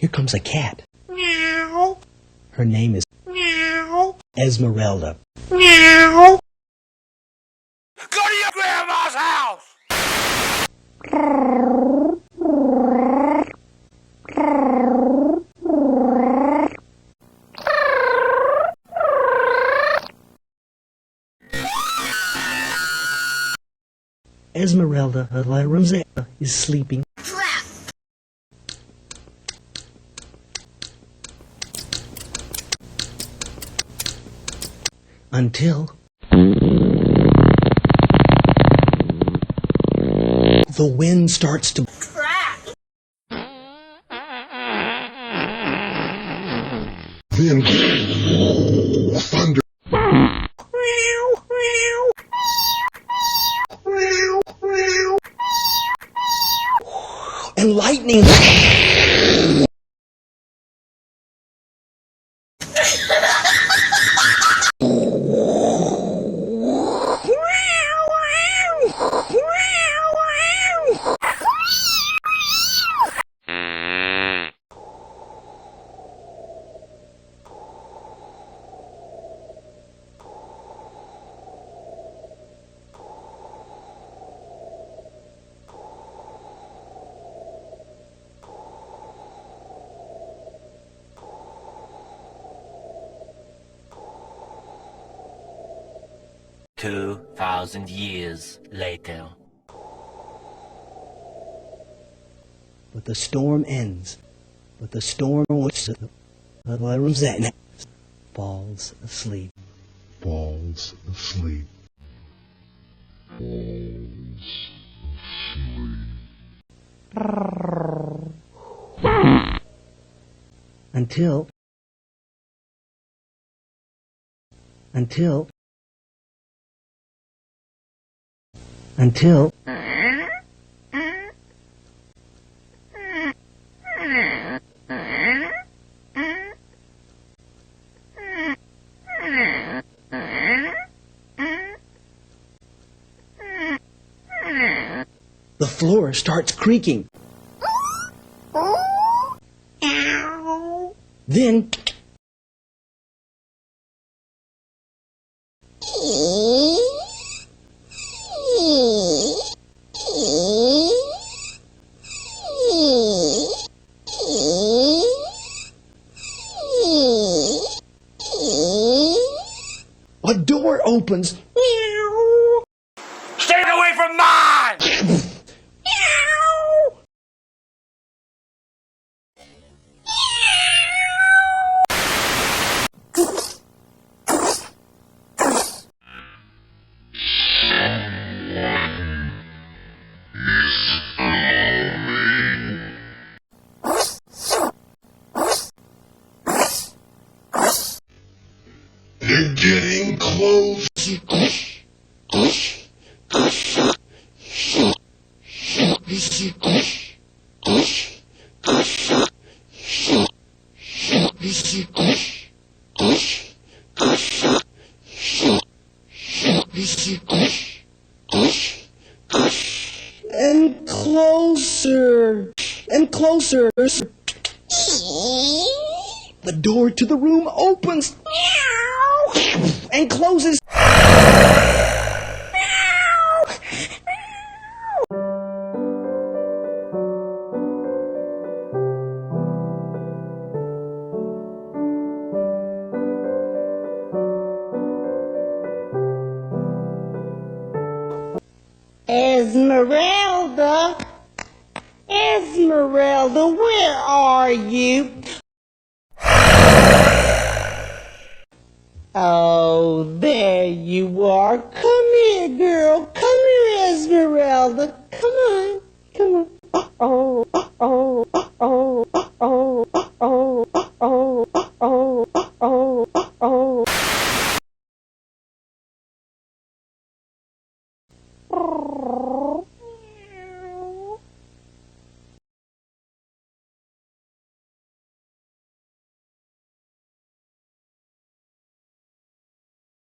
Here comes a cat. Meow. Her name is Meow. Esmeralda. Meow. Go to your grandma's house! Esmeralda, Rosetta, is sleeping. Until the wind starts to Crack! Then thunder. and lightning. $2,000 years later. But the storm ends. But the storm which Rosetta falls asleep. Falls asleep. Until the floor starts creaking. Then a door opens. Stay away from mine! They're getting close. And closer. And closer. The door to the room opens. And closes. Esmeralda, Esmeralda, where are you? Oh, there you are. Come here, girl. Come here, Esmeralda. Come on. Come on. Oh, oh, oh, oh, oh, oh, oh, oh, oh, oh, oh.